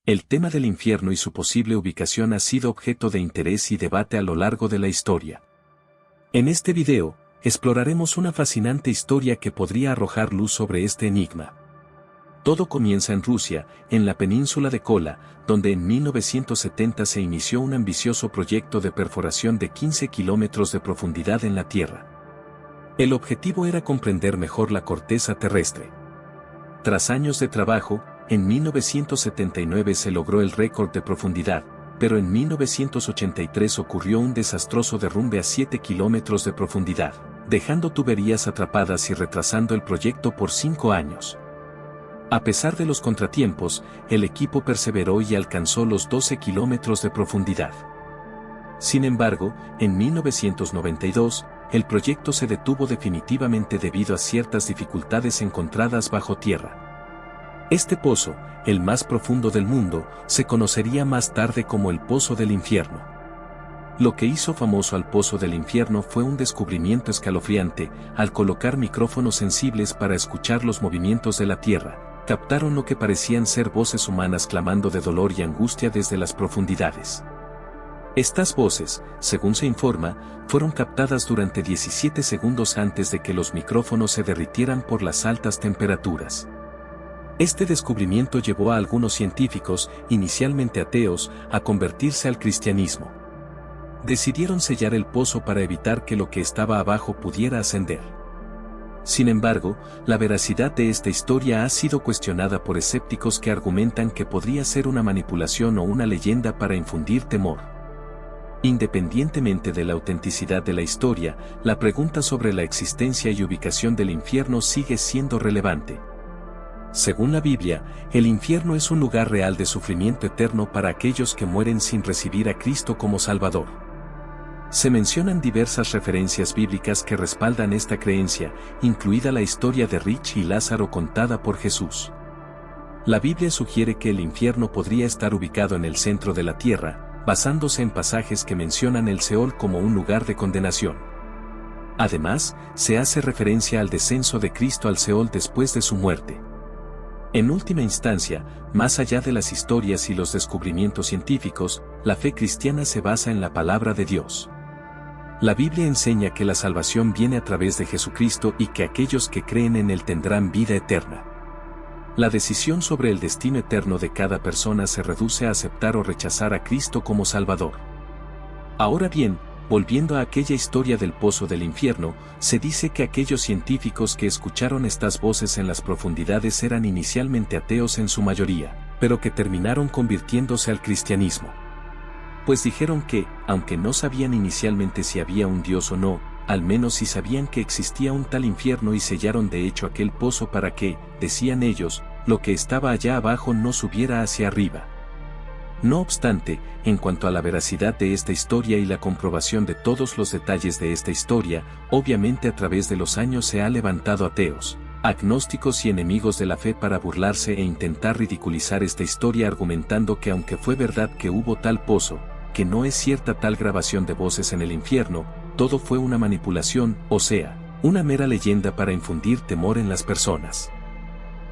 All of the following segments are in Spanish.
El tema del infierno y su posible ubicación ha sido objeto de interés y debate a lo largo de la historia. En este video, exploraremos una fascinante historia que podría arrojar luz sobre este enigma. Todo comienza en Rusia, en la península de Kola, donde en 1970 se inició un ambicioso proyecto de perforación de 15 kilómetros de profundidad en la Tierra. El objetivo era comprender mejor la corteza terrestre. Tras años de trabajo, en 1979 se logró el récord de profundidad, pero en 1983 ocurrió un desastroso derrumbe a 7 kilómetros de profundidad, dejando tuberías atrapadas y retrasando el proyecto por 5 años. A pesar de los contratiempos, el equipo perseveró y alcanzó los 12 kilómetros de profundidad. Sin embargo, en 1992, el proyecto se detuvo definitivamente debido a ciertas dificultades encontradas bajo tierra. Este pozo, el más profundo del mundo, se conocería más tarde como el Pozo del Infierno. Lo que hizo famoso al Pozo del Infierno fue un descubrimiento escalofriante. Al colocar micrófonos sensibles para escuchar los movimientos de la Tierra, captaron lo que parecían ser voces humanas clamando de dolor y angustia desde las profundidades. Estas voces, según se informa, fueron captadas durante 17 segundos antes de que los micrófonos se derritieran por las altas temperaturas. Este descubrimiento llevó a algunos científicos, inicialmente ateos, a convertirse al cristianismo. Decidieron sellar el pozo para evitar que lo que estaba abajo pudiera ascender. Sin embargo, la veracidad de esta historia ha sido cuestionada por escépticos que argumentan que podría ser una manipulación o una leyenda para infundir temor. Independientemente de la autenticidad de la historia, la pregunta sobre la existencia y ubicación del infierno sigue siendo relevante. Según la Biblia, el infierno es un lugar real de sufrimiento eterno para aquellos que mueren sin recibir a Cristo como Salvador. Se mencionan diversas referencias bíblicas que respaldan esta creencia, incluida la historia de Rich y Lázaro contada por Jesús. La Biblia sugiere que el infierno podría estar ubicado en el centro de la tierra, basándose en pasajes que mencionan el Seol como un lugar de condenación. Además, se hace referencia al descenso de Cristo al Seol después de su muerte. En última instancia, más allá de las historias y los descubrimientos científicos, la fe cristiana se basa en la palabra de Dios. La Biblia enseña que la salvación viene a través de Jesucristo y que aquellos que creen en Él tendrán vida eterna. La decisión sobre el destino eterno de cada persona se reduce a aceptar o rechazar a Cristo como Salvador. Ahora bien, volviendo a aquella historia del Pozo del Infierno, se dice que aquellos científicos que escucharon estas voces en las profundidades eran inicialmente ateos en su mayoría, pero que terminaron convirtiéndose al cristianismo. Pues dijeron que, aunque no sabían inicialmente si había un Dios o no, al menos sí sabían que existía un tal infierno y sellaron de hecho aquel pozo para que, decían ellos, lo que estaba allá abajo no subiera hacia arriba. No obstante, en cuanto a la veracidad de esta historia y la comprobación de todos los detalles de esta historia, obviamente a través de los años se ha levantado ateos, agnósticos y enemigos de la fe para burlarse e intentar ridiculizar esta historia argumentando que aunque fue verdad que hubo tal pozo, que no es cierta tal grabación de voces en el infierno, todo fue una manipulación, o sea, una mera leyenda para infundir temor en las personas.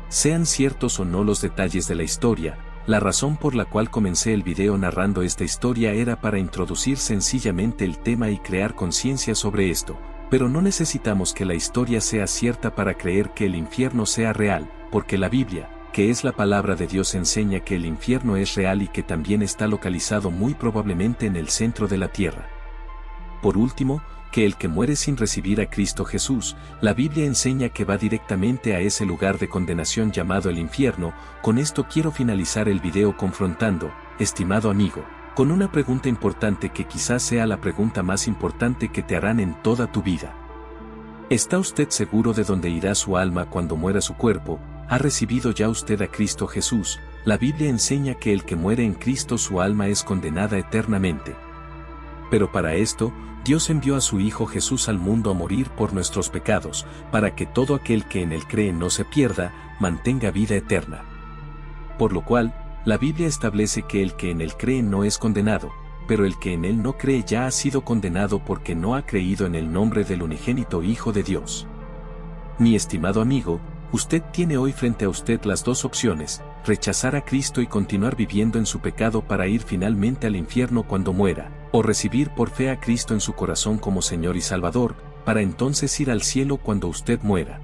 Sean ciertos o no los detalles de la historia, la razón por la cual comencé el video narrando esta historia era para introducir sencillamente el tema y crear conciencia sobre esto, pero no necesitamos que la historia sea cierta para creer que el infierno sea real, porque la Biblia, que es la palabra de Dios, enseña que el infierno es real y que también está localizado muy probablemente en el centro de la tierra. Por último, que el que muere sin recibir a Cristo Jesús, la Biblia enseña que va directamente a ese lugar de condenación llamado el infierno. Con esto quiero finalizar el video confrontando, estimado amigo, con una pregunta importante que quizás sea la pregunta más importante que te harán en toda tu vida. ¿Está usted seguro de dónde irá su alma cuando muera su cuerpo? ¿Ha recibido ya usted a Cristo Jesús? La Biblia enseña que el que muere en Cristo su alma es condenada eternamente. Pero para esto, Dios envió a su Hijo Jesús al mundo a morir por nuestros pecados, para que todo aquel que en Él cree no se pierda, mantenga vida eterna. Por lo cual, la Biblia establece que el que en Él cree no es condenado, pero el que en Él no cree ya ha sido condenado porque no ha creído en el nombre del unigénito Hijo de Dios. Mi estimado amigo, usted tiene hoy frente a usted las dos opciones: rechazar a Cristo y continuar viviendo en su pecado para ir finalmente al infierno cuando muera, o recibir por fe a Cristo en su corazón como Señor y Salvador, para entonces ir al cielo cuando usted muera.